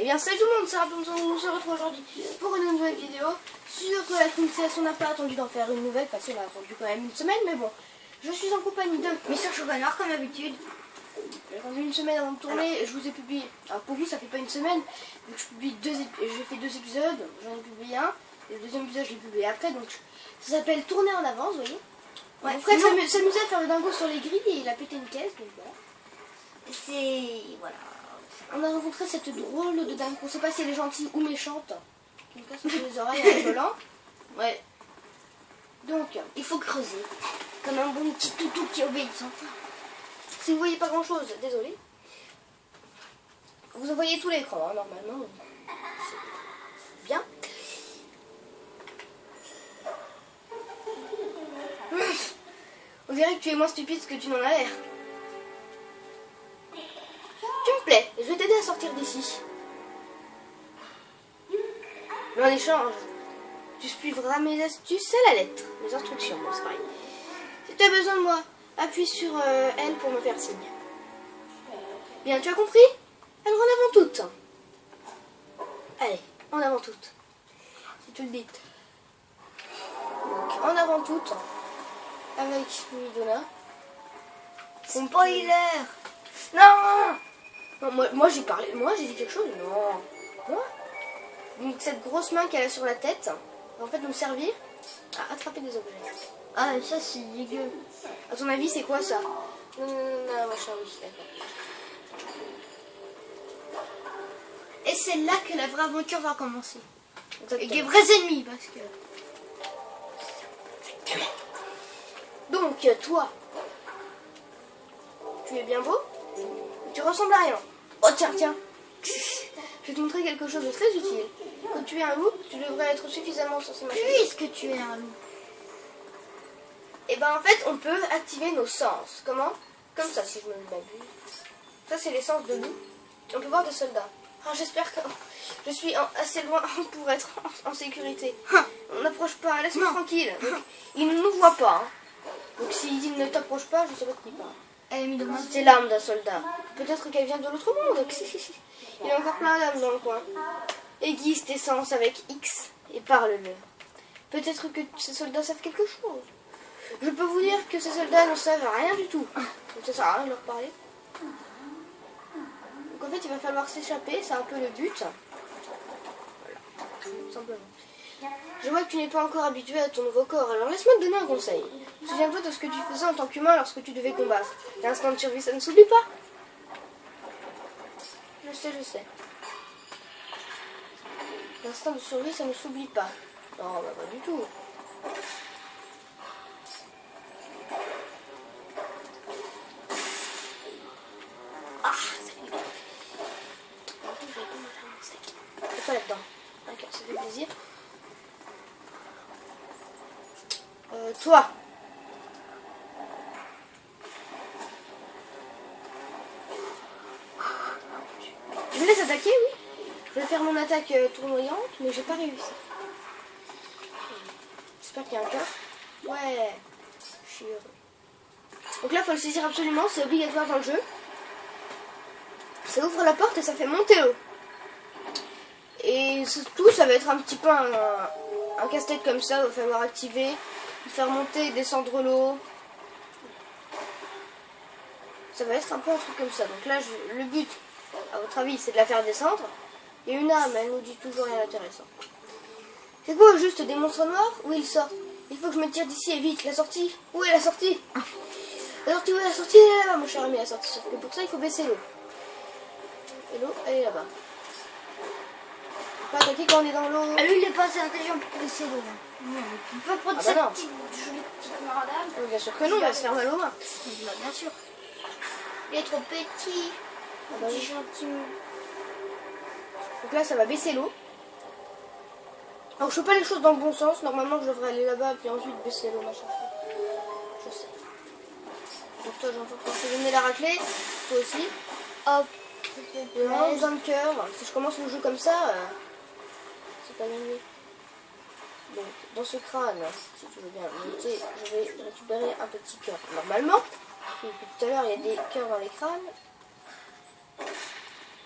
bien salut tout le monde, c'est Rapunzel, on se retrouve aujourd'hui pour une nouvelle vidéo sur la princesse. On n'a pas attendu d'en faire une nouvelle, parce qu'on a attendu quand même une semaine, mais bon. Je suis en compagnie de Mister Chocolat Noir comme d'habitude. J'ai attendu une semaine avant de tourner, je vous ai publié, alors pour vous ça fait pas une semaine, donc je publie j'ai fait 2 épisodes, j'en ai publié un, et le deuxième épisode je l'ai publié après, donc ça s'appelle Tourner en avance, vous voyez. Ouais, Mon frère s'amusait à faire le dingo sur les grilles et il a pété une caisse, donc voilà. C'est... voilà. On a rencontré cette drôle de dame, on sait pas si elle est gentille ou méchante, qui me casse un peu les oreilles en rigolant. Ouais. Donc, Il faut creuser. Comme un bon petit toutou qui obéit. si vous voyez pas grand chose, désolé. Vous en voyez tout l'écran, hein, normalement. C'est bien. On dirait que tu es moins stupide que tu n'en as l'air. Tu me plais, je vais t'aider à sortir d'ici. Mais en échange, tu suivras mes astuces à la lettre, mes instructions, bon, c'est pareil. Si tu as besoin de moi, appuie sur L pour me faire signe. Bien, tu as compris? Alors en avant toutes. Allez, en avant toutes. Si tu le dis. Donc, en avant toutes, avec Midona. Spoiler. Non! Non, moi j'ai parlé, moi j'ai dit quelque chose, non. Moi? Donc cette grosse main qu'elle a sur la tête, va en fait nous servir à attraper des objets. Ah, ça c'est dégueu. À ton avis, c'est quoi ça? Non, machin, oui, d'accord. Et c'est là que la vraie aventure va commencer. Avec des Exactement. vrais ennemis, parce que... Donc, toi, tu es bien beau, tu ressembles à rien. Oh tiens, je vais te montrer quelque chose de très utile. Quand tu es un loup, tu devrais être suffisamment censé marcher. Puisque tu es un loup. Et ben en fait, on peut activer nos sens. Comment? Comme ça, si je me m'abuse. Ça, c'est les sens de loup. On peut voir des soldats. Ah, j'espère que je suis assez loin pour être en sécurité. On n'approche pas, laisse-moi tranquille. Donc, ils ne nous voient pas. Hein. Donc s'ils ne t'approchent pas, je sais pas de qui parle. C'est l'âme d'un soldat. Peut-être qu'elle vient de l'autre monde. Il y a encore plein d'âmes dans le coin. Aiguise tes sens avec X et parle-le. Peut-être que ces soldats savent quelque chose. Je peux vous dire que ces soldats ne savent rien du tout. Donc ça sert à rien de leur parler. Donc en fait, il va falloir s'échapper, c'est un peu le but. Voilà, tout simplement. Je vois que tu n'es pas encore habitué à ton nouveau corps, alors laisse-moi te donner un conseil. Souviens-toi de ce que tu faisais en tant qu'humain lorsque tu devais combattre. L'instinct de survie, ça ne s'oublie pas. Je sais. L'instinct de survie, ça ne s'oublie pas. Non, bah pas du tout. Ah, c'est pas là-dedans. D'accord, ça fait plaisir. Toi. Je me laisse attaquer, oui. Je vais faire mon attaque tournoyante, mais j'ai pas réussi. J'espère qu'il y a un cœur. Ouais. Je suis heureux. Donc là, il faut le saisir absolument, c'est obligatoire dans le jeu. Ça ouvre la porte et ça fait monter l'eau. Et tout, ça va être un petit peu un casse-tête comme ça. Il va falloir activer, faire monter et descendre l'eau. Ça va être un peu un truc comme ça. Donc là, le but, à votre avis, c'est de la faire descendre. Et une âme, elle nous dit toujours rien d'intéressant. C'est quoi juste des monstres noirs? Où ils sortent? Il faut que je me tire d'ici et vite. La sortie? Où est la sortie? La sortie, où est la sortie? Elle est là-bas, mon cher ami, la sortie. Sauf que pour ça, il faut baisser l'eau. Et l'eau, elle est là-bas. Pas attaquer quand on est dans l'eau. Ah, lui, il est pas assez intelligent pour laisser l'eau. Non, il peut pas prendre Ah bah non. cette jolie petite maradame. Bien sûr que non, il va se faire mal aux mains. Bien sûr. Il est trop petit. Ah bah oui. Petit gentil. Donc là, ça va baisser l'eau. Alors, je fais pas les choses dans le bon sens. Normalement, je devrais aller là-bas, puis ensuite baisser l'eau, machin. Je sais. Donc toi, j'entends que je vais donner la raclée. Toi aussi. Hop. J'ai vraiment besoin de cœur. Si je commence le jeu comme ça, c'est pas gagné. Donc, dans ce crâne, si tu veux bien noter, je vais récupérer un petit cœur. Normalement, et puis tout à l'heure, il y a des cœurs dans les crânes.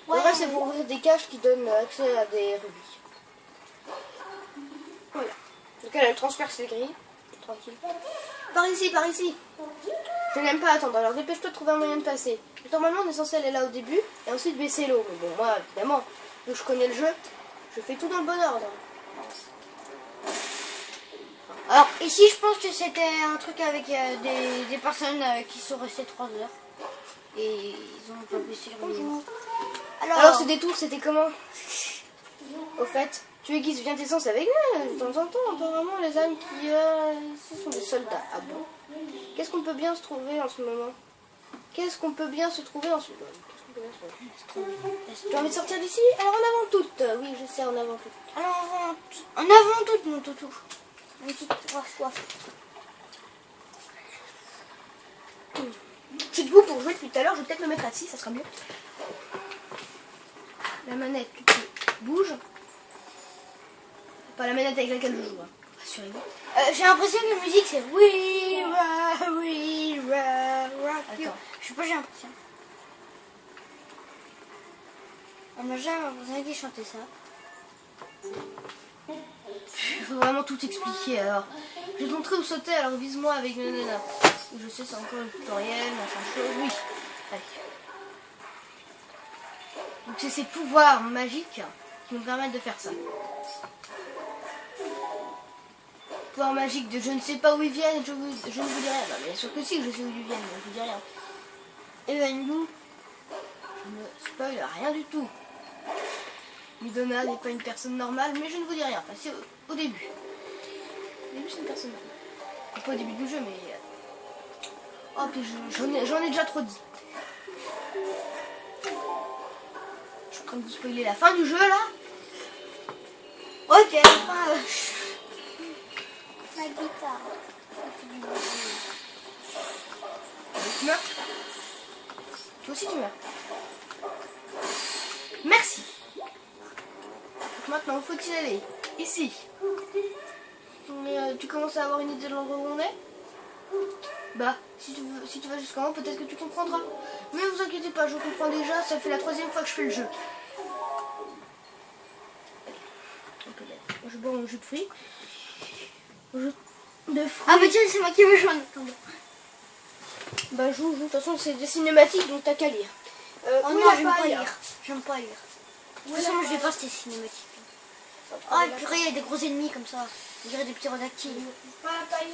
Le reste, c'est pour ouvrir des caches qui donnent accès à des rubis. Voilà. Donc elle transperce les grilles. Tranquille. Par ici, par ici. Je n'aime pas attendre, alors dépêche-toi de trouver un moyen de passer. Normalement, on est censé aller là au début et ensuite baisser l'eau. Mais bon, moi, évidemment, vu que je connais le jeu, je fais tout dans le bon ordre. Alors, ici, je pense que c'était un truc avec des personnes qui sont restées 3 heures. Et ils ont pas baissé le Bonjour. Alors, ce détour, c'était comment? Au fait, tu aiguises bien tes sens avec nous, de temps en temps. Apparemment, les âmes qui... ce sont des soldats. Ah bon? Qu'est-ce qu'on peut bien se trouver en ce moment? Qu'est-ce qu'on peut bien se trouver en ce moment? Tu as envie de sortir d'ici? Alors, en avant toutes. Oui, je sais, en avant toutes. Alors, en avant toutes, mon toutou. Une petite 3 fois. Je suis debout pour jouer depuis tout à l'heure, je vais peut-être me mettre assis, ça sera mieux. La manette, tu bouges. Pas la manette avec laquelle je joue, hein. Rassurez-vous. J'ai l'impression que la musique c'est oui, Attends. je sais pas, j'ai l'impression. On m'a jamais dit chanter ça. Il faut vraiment tout expliquer alors. Je vais te montrer où sauter, alors vise-moi avec nanana. Je sais, c'est encore un tutoriel, machin chose. Oui. Allez. Donc c'est ces pouvoirs magiques qui nous permettent de faire ça. Pouvoirs magiques de je ne sais pas où ils viennent, je ne vous dis rien. Bah, bien sûr que si, je sais où ils viennent, mais je vous dis rien. Et ben nous, je ne spoil rien du tout. Midona n'est pas une personne normale, mais je ne vous dis rien. Enfin, c'est au début. Au début, c'est une personne normale. Pas au début du jeu, mais... Oh, puis j'en ai déjà trop dit. Je suis en train de vous spoiler la fin du jeu, là. Ok, enfin, la guitare. Tu meurs? Toi aussi, tu meurs. Merci. Donc maintenant, faut-il aller ici? Mais tu commences à avoir une idée de l'endroit où on est? Bah, si tu vas jusqu'en haut, peut-être que tu comprendras. Mais vous inquiétez pas, je comprends déjà, ça fait la 3e fois que je fais le jeu. Je bois mon jus de fruits. Ah bah tiens, c'est moi qui veux jouer. Bah joue. De toute façon, c'est des cinématiques, donc t'as qu'à lire. Oh non, j'aime pas lire. J'aime pas lire. De toute façon, moi je vais pas ces cinématiques. Oh, et purée, il y a des gros ennemis comme ça. On dirait des petits redactyles. Pas la paille,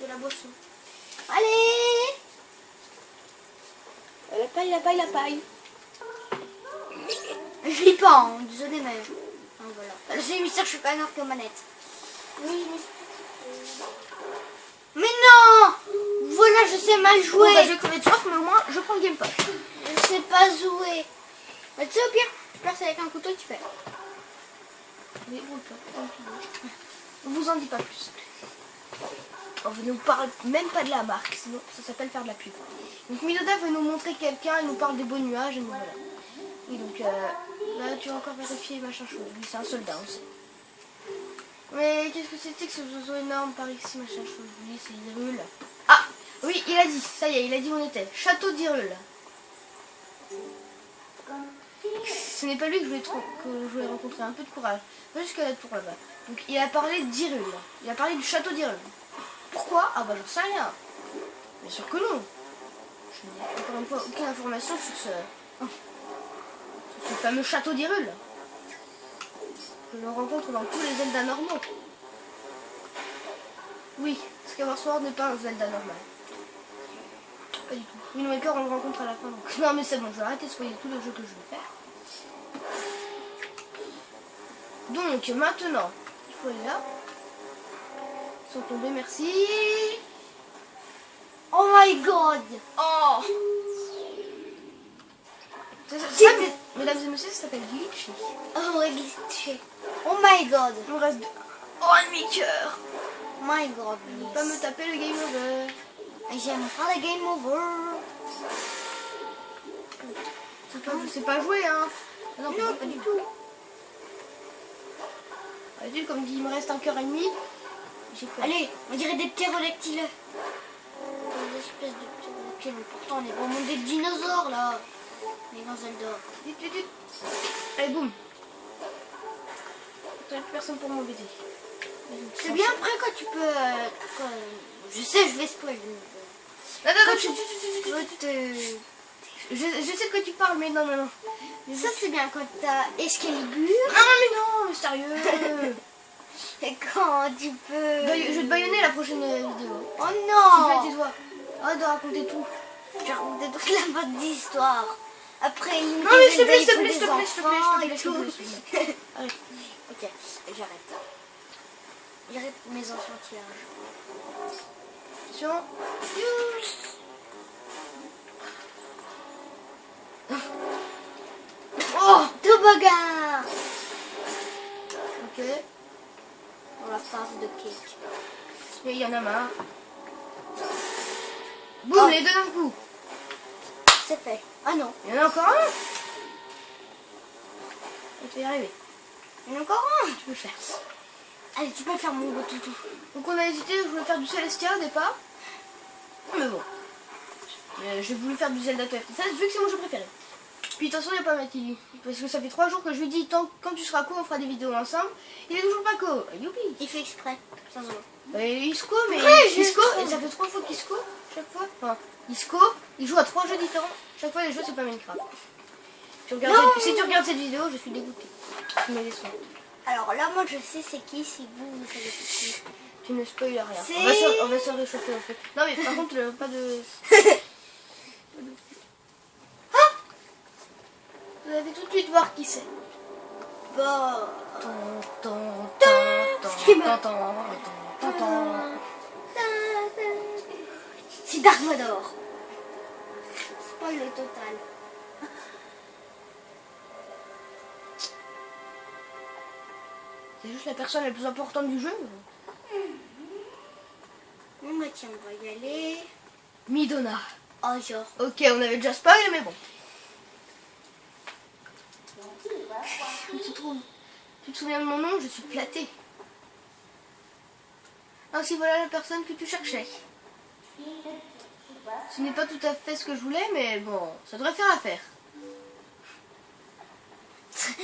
de la boisson. Allez! La paille, la paille, la paille. Je lis pas, hein, désolé, mais... Ah, voilà. C'est mystère, je suis pas énorme que manette. Oui, Mais non! Voilà, je sais mal jouer. Bon, bah, je vais crever de soif, mais au moins, je prends le gamepad. Je sais pas jouer. Mais tu sais, au pire, tu perces avec un couteau, tu fais. Mais bon, on vous en dit pas plus. On ne nous parle même pas de la marque, sinon ça s'appelle faire de la pub. Donc Midona veut nous montrer quelqu'un, il nous parle des beaux nuages, et nous voilà. Et donc là tu vas encore vérifier machin chose. Oui, c'est un soldat, on sait. Mais qu'est-ce que c'était que ce oiseau énorme par ici, machin chose? Oui, c'est Hyrule. Ah oui, il a dit, ça y est, il a dit où on était. Château d'Hyrule. Ce n'est pas lui que je voulais rencontrer, un peu de courage. Pas jusqu'à la tour là-bas. Donc il a parlé d'Hyrule. Il a parlé du château d'Hyrule. Pourquoi? Ah bah j'en sais rien. Bien sûr que non. Je n'ai encore une fois aucune information sur ce fameux château d'Hyrule. Je le rencontre dans tous les Zelda normaux. Oui, Skyward Sword n'est pas un Zelda normal. Pas du tout. Wind Waker, on le rencontre à la fin. Donc... Non mais c'est bon, je vais arrêter de spoiler tous les jeux que je vais faire. Donc maintenant, il faut aller là. Ils sont tombés, merci. Oh my god! Oh! Mesdames et messieurs, ça s'appelle glitch. Oh, glitché. Oh my god! Il nous reste deux. Oh, un demi-cœur! Oh my god, Ne pas me taper le game over. J'aime pas le game over. Je sais pas jouer, hein. Non, pas du tout. Comme dit, il me reste un cœur et demi. Allez, on dirait des petits redactyles. Des espèces de petits redactyles. Mais pourtant, on est vraiment des dinosaures là. Les dans Zelda. Vite, vite, vite. Allez, boum. T'as plus personne pour m'embêter. C'est bien après quand tu peux... je sais, je vais spoiler. Attends, je sais de quoi tu parles, mais non, non, non. Ça c'est bien quand t'as Excalibur. Non, mais non, mais sérieux. Et quand tu peux... Je vais te baïonner la prochaine vidéo. Oh Tu non. fais tes doigts. Arrête de raconter tout. J'ai raconté toute la bonne d'histoire. Après, il Non, mais s'il te plaît, s'il te plaît, s'il te plaît, s'il te plaît, s'il te plaît. Allez, ok, j'arrête. J'arrête mes enfantillages. Attention. Oh, toboggan. Ok. Dans la phase de cake. Mais il y en a marre. Boum, Oh. les deux d'un coup. C'est fait. Ah non. Il y en a encore un. Tu vas y arriver. Il y en a encore un. Tu peux le faire. Allez, tu peux faire mon gros toutou. Donc on a hésité, je voulais faire du Celestia au départ. Mais bon. J'ai voulu faire du Zelda Twilight Princess vu que c'est mon jeu préféré. Puis de toute façon il n'y a pas Mathilde. Parce que ça fait 3 jours que je lui dis quand tu seras co on fera des vidéos ensemble. Il est toujours pas co. Youpi. Il fait exprès. Sans doute. Il se co mais Ouais, il se co je et ça fait 3 fois qu'il se co chaque fois. Enfin, il se co, il joue à 3 jeux différents. Chaque fois les jeux c'est pas Minecraft. Si tu regardes cette vidéo, je suis dégoûtée. Tu mets les sons. Alors là, moi je sais c'est qui si vous savez c'est qui. Tu ne spoil rien. C'est- On va se réchauffer en fait. Non mais par contre pas de... Vous allez tout de suite voir qui c'est. Bah... C'est Dark Vador. Spoil le total. C'est juste la personne la plus importante du jeu. Bon bah tiens, on va y aller. Midona. Oh genre. Ok, on avait déjà spoil, mais bon. Tu te souviens de mon nom? Je suis platée. Ainsi voilà la personne que tu cherchais. Ce n'est pas tout à fait ce que je voulais, mais bon, ça devrait faire l'affaire.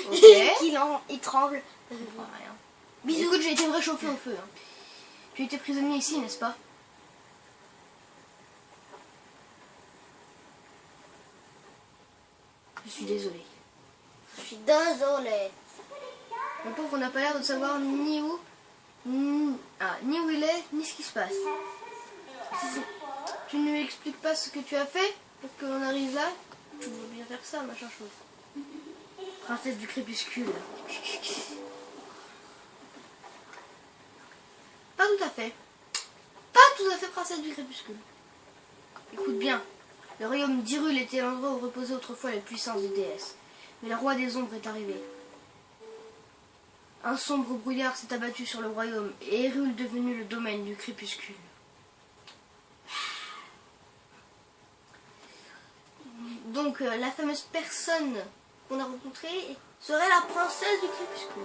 Ok. Il tremble. Rien. Bisous. Écoute, j'ai été réchauffée au feu. Hein. Tu étais prisonnier ici, n'est-ce pas? Je suis désolée. Je suis désolée. Mon pauvre, on n'a pas l'air de savoir ni où, ni où il est, ni ce qui se passe. Tu ne lui expliques pas ce que tu as fait pour qu'on arrive là? Tu veux bien faire ça, machin chose. Princesse du crépuscule. Pas tout à fait. Pas tout à fait princesse du crépuscule. Écoute bien. Le royaume d'Hyrule était l'endroit où reposaient autrefois les puissances des déesses. Mais le roi des ombres est arrivé. Un sombre brouillard s'est abattu sur le royaume et Hyrule est devenu le domaine du crépuscule. Donc la fameuse personne qu'on a rencontrée serait la princesse du crépuscule.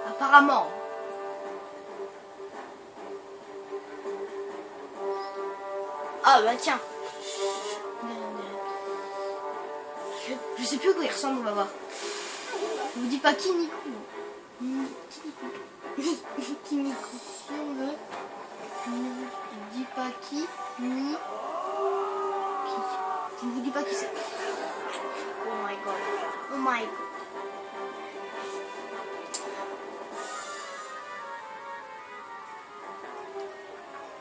Apparemment. Ah bah tiens. Je sais plus à quoi il ressemble, on va voir. Je vous dis pas qui ni quoi. Qui ni quoi. Si on veut. Je ne vous dis pas qui ni qui. Je ne vous dis pas qui c'est. Oh my god. Oh my god.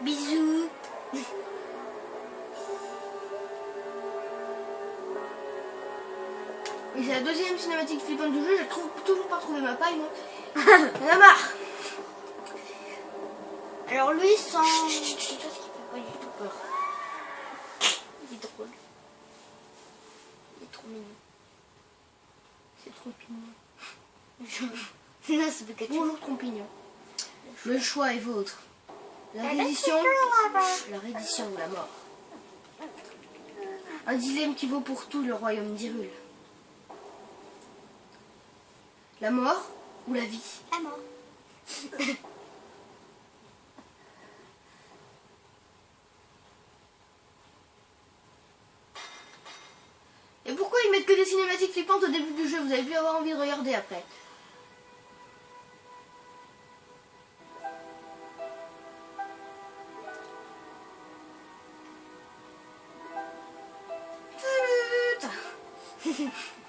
Bisous. Et c'est la deuxième cinématique flippante du jeu, j'ai toujours pas trouvé ma paille, moi. J'en ai marre. Alors lui sans... C'est chose qui fait pas du tout peur. Il est drôle. Il est trop mignon. C'est trop pignon. Non, c'est Pikachu. Bonjour Trompignon. Le choix est vôtre. La reddition ou la mort. Un dilemme qui vaut pour tout le royaume d'Hyrule. La mort ou la vie? La mort. cinématiques flippantes au début du jeu, vous avez pu avoir envie de regarder après.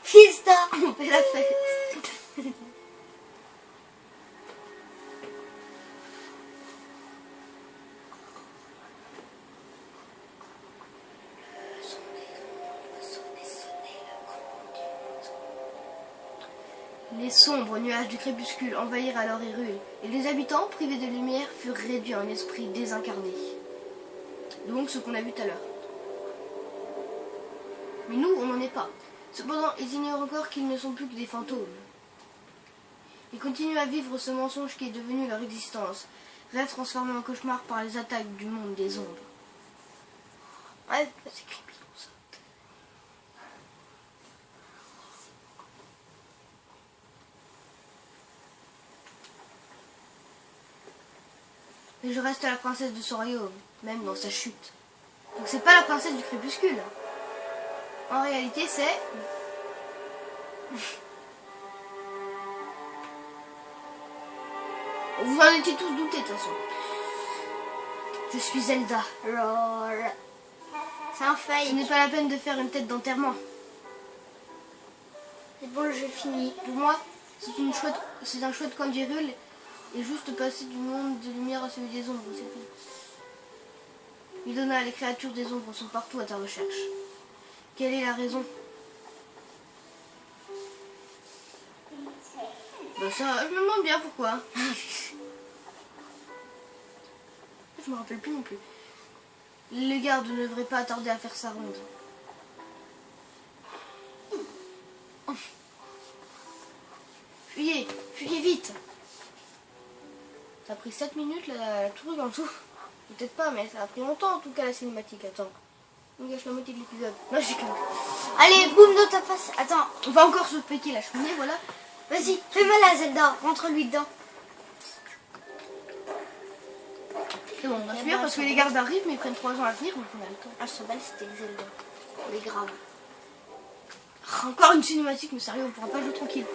Fiesta. On fait la fête. Les sombres nuages du crépuscule envahirent alors Hyrule, et les habitants, privés de lumière, furent réduits en esprits désincarnés. Donc ce qu'on a vu tout à l'heure. Mais nous, on n'en est pas. Cependant, ils ignorent encore qu'ils ne sont plus que des fantômes. Ils continuent à vivre ce mensonge qui est devenu leur existence, rêve transformé en cauchemar par les attaques du monde des ombres. Ouais, c'est creepy tout ça. Mais je reste la princesse de ce royaume, même dans sa chute. Donc c'est pas la princesse du crépuscule. En réalité, c'est... Vous en étiez tous doutés de toute façon. Je suis Zelda. Lol. C'est un fail. Ce n'est pas la peine de faire une tête d'enterrement. C'est bon, le jeu fini. Pour moi, c'est un chouette coin d'Hyrule et juste passer du monde de lumière à celui des ombres, c'est tout. Midona, les créatures des ombres sont partout à ta recherche. Quelle est la raison? Bah ça, je me demande bien pourquoi. Je me rappelle plus non plus. Les gardes ne devraient pas tarder à faire sa ronde. Fuyez, fuyez vite. Ça a pris 7 minutes la tour en dessous. Peut-être pas, mais ça a pris longtemps en tout cas la cinématique. Attends. On gâche la moitié de l'épisode. Non, j'ai quand même. Allez, boum dans ta face. Attends. On va encore se péter la cheminée, voilà. Vas-y, fais mal à Zelda. Rentre-lui dedans. C'est bon, on va fuir parce que les gardes arrivent, mais ils prennent 3 ans à venir, donc on a le temps. Ah, ce balle, c'était Zelda. Elle est grave. Ah, encore une cinématique, mais sérieux, on pourra pas jouer tranquille.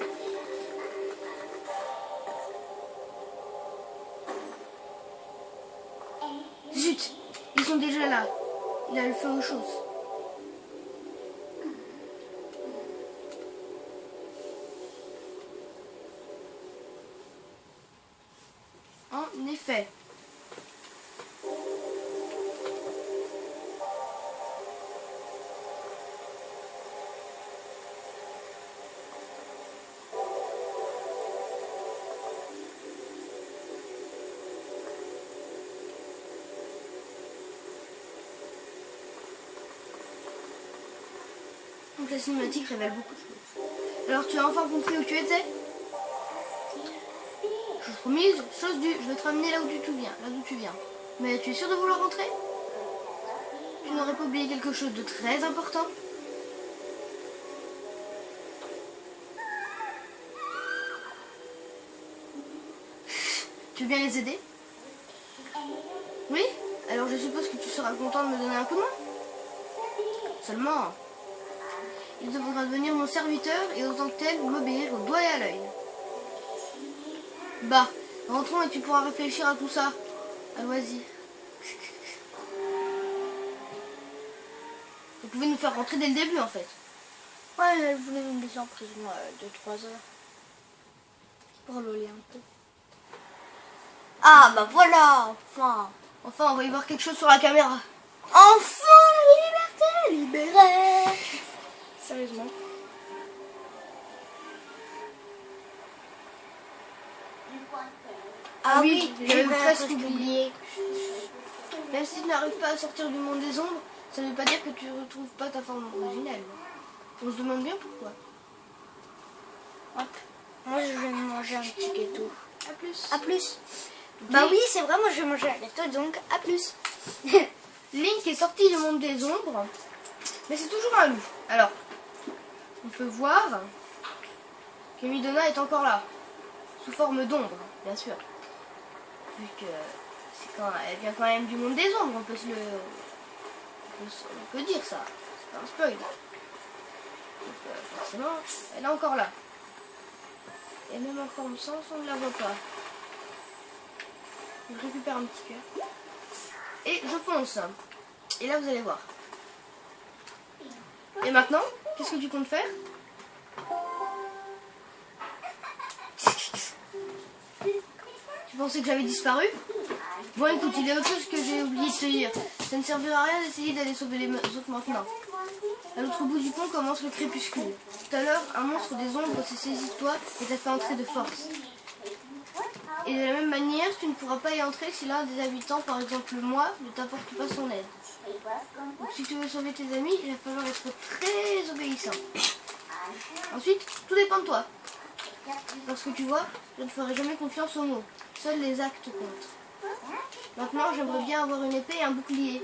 Zut, ils sont déjà là. Il a le feu aux choses. En effet. Donc la cinématique révèle beaucoup de choses. Alors tu as enfin compris où tu étais? Chose promise, chose due, je vais te ramener là où tu viens. Mais tu es sûr de vouloir rentrer? Tu n'aurais pas oublié quelque chose de très important? Tu veux bien les aider? Oui? Alors je suppose que tu seras content de me donner un coup de main? Seulement, il devra devenir mon serviteur et autant que tel m'obéir au doigt et à l'œil. Bah, rentrons et tu pourras réfléchir à tout ça. À loisir. Vous pouvez nous faire rentrer dès le début en fait. Ouais, elle voulait me laisser en prison de 3 heures. Pour l'oler un peu. Ah bah voilà, enfin. Enfin, on va y voir quelque chose sur la caméra. Enfin, liberté libérée. Sérieusement. Ah oui, j'avais j'avais presque presque oublié. oublié. Même si tu n'arrives pas à sortir du monde des ombres, ça ne veut pas dire que tu ne retrouves pas ta forme originelle. On se demande bien pourquoi. Hop. Moi je vais manger un petit gâteau. A plus. A plus. Ok. Bah oui, c'est vrai, moi je vais manger un gâteau, donc à plus. Link est sorti du monde des ombres, mais c'est toujours un loup. Alors, on peut voir que Midona est encore là, sous forme d'ombre, bien sûr. Vu que elle vient quand même du monde des ombres, on peut dire ça. C'est pas un spoil. Forcément, elle est encore là. Et même en forme sens, on ne la voit pas. Donc, je récupère un petit cœur. Et je fonce. Et là, vous allez voir. Et maintenant, qu'est-ce que tu comptes faire? Tu pensais que j'avais disparu? Bon, écoute, il y a autre chose que j'ai oublié de te dire. Ça ne servira à rien d'essayer d'aller sauver les autres maintenant. À l'autre bout du pont commence le crépuscule. Tout à l'heure, un monstre des ombres s'est saisi de toi et t'a fait entrer de force. Et de la même manière, tu ne pourras pas y entrer si l'un des habitants, par exemple moi, ne t'apporte pas son aide. Donc si tu veux sauver tes amis, il va falloir être très obéissant. Ensuite, tout dépend de toi. Parce que tu vois, je ne ferai jamais confiance aux mots. Seuls les actes comptent. Maintenant, j'aimerais bien avoir une épée et un bouclier.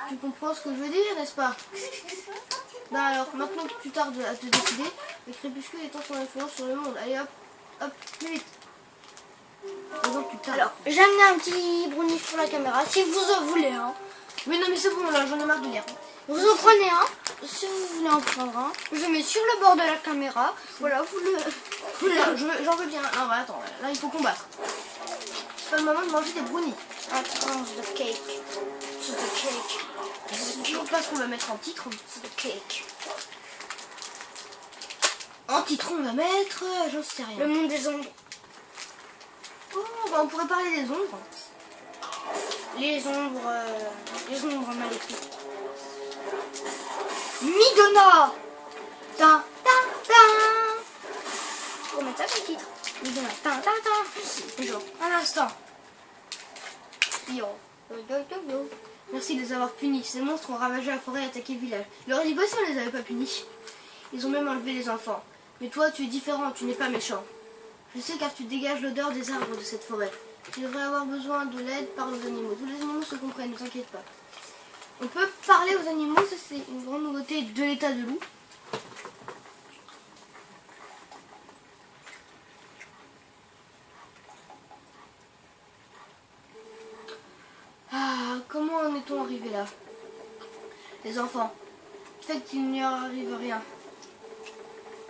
Tu comprends ce que je veux dire, n'est-ce pas? Ben alors, maintenant que tu tardes à te décider, le crépuscule étend son influence sur le monde. Allez hop, hop, plus vite. Alors, j'ai amené un petit brownie pour la caméra, si vous en voulez un. Mais non, mais c'est bon, là, j'en ai marre de lire. Vous en prenez un, si vous voulez en prendre un. Je mets sur le bord de la caméra. Voilà, vous le... J'en veux bien. Non, bah attends, là, il faut combattre. C'est pas le moment de manger des brownies. Attends, the cake. C'est the cake. C'est toujours pas ce qu'on va mettre en titre. C'est the cake. En titre, on va mettre... j'en sais rien. Le monde des ombres. Oh, bah on pourrait parler des ombres. Les ombres maléfiques. Midona. Ta ta ta. Faut mettre ça sur le titre. Midona. Ta ta ta. Genre, un instant. Yo. Merci de les avoir punis. Ces monstres ont ravagé la forêt et attaqué le village. Il aurait dit quoi si on les avait pas punis? Ils ont même enlevé les enfants. Mais toi, tu es différent, tu n'es pas méchant. Je sais car tu dégages l'odeur des arbres de cette forêt. Tu devrais avoir besoin de l'aide par aux animaux. Tous les animaux se comprennent, ne t'inquiète pas. On peut parler aux animaux, ça c'est une grande nouveauté de l'état de loup. Ah, comment en est-on arrivé là? Les enfants, faites qu'il n'y arrive rien.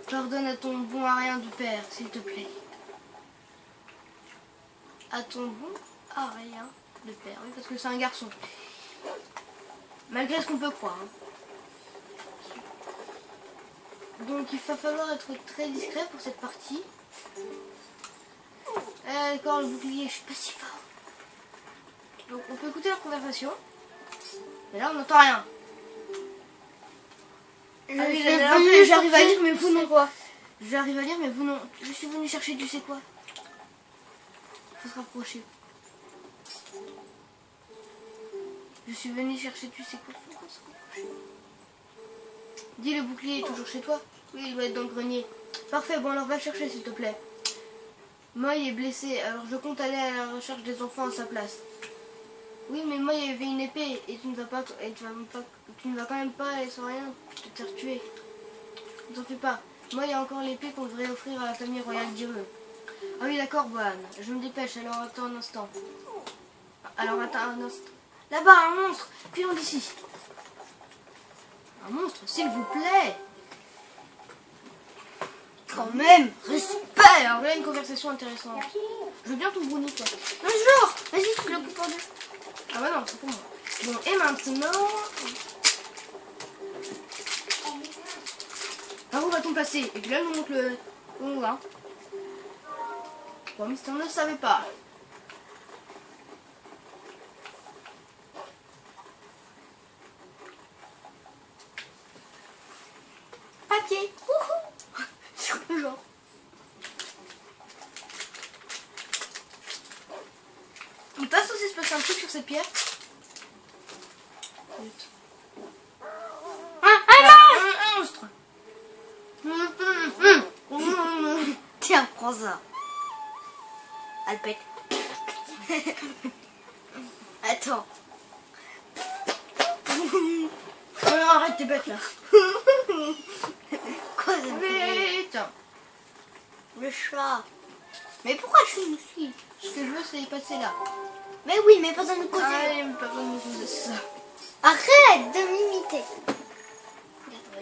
Pardonne à ton bon à rien de père, s'il te plaît. À ton bon à rien de père, oui, parce que c'est un garçon. Malgré ce qu'on peut croire. Donc il va falloir être très discret pour cette partie. D'accord, le bouclier, je suis pas si fort. Donc on peut écouter leur conversation. Mais là on n'entend rien. J'arrive à lire mais vous non. J'arrive à lire mais vous non. Je suis venu chercher tu sais quoi. Il faut se rapprocher. Je suis venu chercher tu sais quoi. Faut se rapprocher. Dis, le bouclier est toujours chez toi? Oui, il doit être dans le grenier. Parfait, bon alors va le chercher s'il te plaît. Moi il est blessé, alors je compte aller à la recherche des enfants à sa place. Oui, mais moi il y avait une épée et tu ne vas quand même pas aller sans rien te faire tuer. Ne t'en fais pas. Moi il y a encore l'épée qu'on devrait offrir à la famille royale d'Ireux. Ah oui d'accord, Bohan. Je me dépêche, alors attends un instant. Alors attends un instant. Là-bas, un monstre. Fuyons d'ici. Un monstre, s'il vous plaît. Quand même, respect. Alors là, une conversation intéressante. Je veux bien ton brownie, toi. Non, genre, vas-y, tu le coupes en deux. Ah bah non, c'est pour moi. Bon, et maintenant... Par où va-t-on passer? Et puis là, nous montre le... Où on va. Bon, Mister ne savait pas. Papier. Genre. Il passe aussi se passer un truc sur cette pierre. Un monstre. Tiens, prends ça. Elle pète. Attends. Arrête tes bêtes là. Quoi ça me fait? Vite. Le chat. Mais pourquoi je suis ici? Ce que je veux, c'est y passer là. Mais oui, mais pas dans le côté. Allez, mais pas comme nous, c'est ça. Arrête de m'imiter.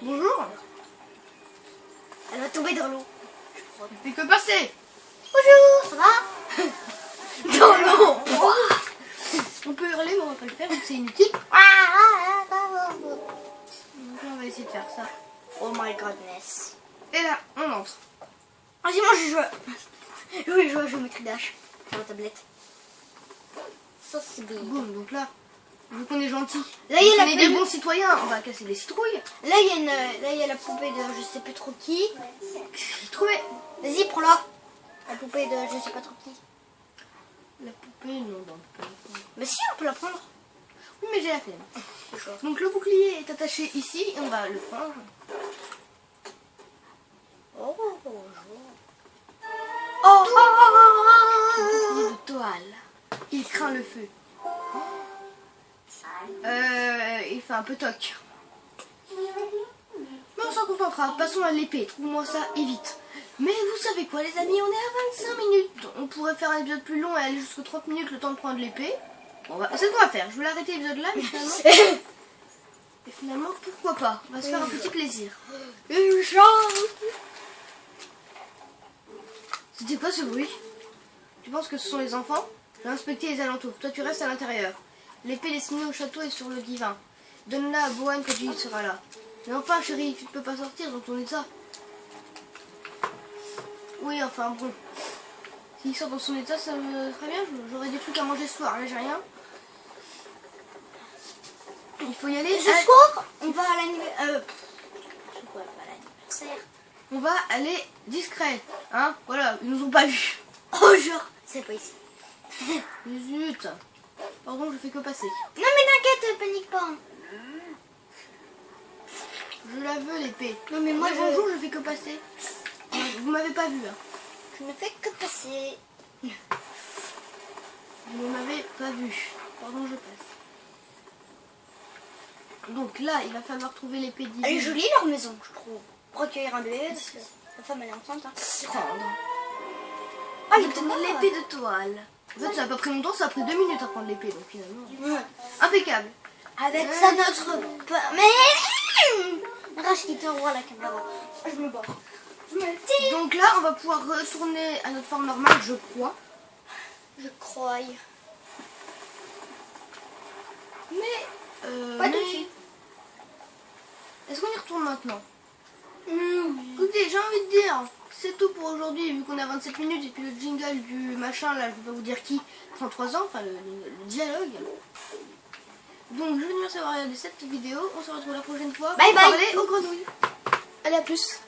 Bonjour. Elle va tomber dans l'eau. Il fait que passer. Bonjour, ça va? Dans l'eau. On peut hurler, mais on va pas le faire, donc c'est inutile. Donc on va essayer de faire ça. Oh my godness. Et là, on entre. Vas-y, moi je joue. Je vais jouer à Géométrie Dash sur la tablette. Ça c'est bien. Boum, donc là, vu qu'on est gentil, Là, il y a on la est des poupée. bons citoyens, on va casser les citrouilles. Là, il y a la poupée de je sais plus trop qui. J'ai trouvé. Vas-y, prends-la. La poupée de je sais pas trop qui. La poupée, non, non. Mais si, on peut la prendre. Oui, mais j'ai la flemme. Donc le bouclier est attaché ici, et on va le prendre. Oh, bonjour. Oh, bouclier de toile. Il craint le feu. Il fait un peu toc. Mais on s'en contentera. Passons à l'épée. Trouve-moi ça et vite. Mais vous savez quoi, les amis, on est à 25 minutes. On pourrait faire un épisode plus long et aller jusqu'aux 30 minutes le temps de prendre l'épée. C'est ce qu'on va faire. Je voulais arrêter l'épisode là, mais finalement... Et finalement, pourquoi pas? On va se faire un petit plaisir. Une chance. C'était quoi ce bruit? Tu penses que ce sont les enfants? Je vais inspecter les alentours. Toi, tu restes à l'intérieur. L'épée destinée au château est sur le divan. Donne-la à Bohan quand il sera là. Mais enfin, chérie, tu ne peux pas sortir dans ton état. Oui, enfin, bon. S'il sort dans son état, ça me très bien. J'aurai des trucs à manger ce soir. Là, j'ai rien. Il faut y aller. Ce soir, on va à l'anniversaire. On va aller discret. Hein? Voilà, ils nous ont pas vus. Oh, genre, c'est pas ici. Zut. Pardon, je fais que passer. Non, mais t'inquiète, panique pas. Je la veux, l'épée. Non, mais moi, bonjour, je fais que passer. Vous m'avez pas vu, hein. Je ne fais que passer. Vous ne m'avez pas vu. Pardon, je passe. Donc là, il va falloir trouver l'épée divine. Elle est jolie leur maison, je trouve. Pour accueillir un bébé, parce que la femme elle est enceinte. Hein. Prendre. Ah, il tenait l'épée de toile. En fait, ça n'a pas pris longtemps, ça a pris 2 minutes à prendre l'épée, donc finalement. Ouais. Impeccable. Avec ça, notre. Mais. Rachel, te revoit la caméra. Je me barre. Donc là, on va pouvoir retourner à notre forme normale, je crois. Je crois. Mais. Pas de suite. Est-ce qu'on y retourne maintenant? Oui. Écoutez, j'ai envie de dire, c'est tout pour aujourd'hui, vu qu'on a 27 minutes, et puis le jingle du machin, là, je vais pas vous dire qui, 33 ans, enfin le dialogue. Donc, je vous remercie d'avoir regardé cette vidéo, on se retrouve la prochaine fois Bye pour bye. parler aux grenouilles. Allez, à plus.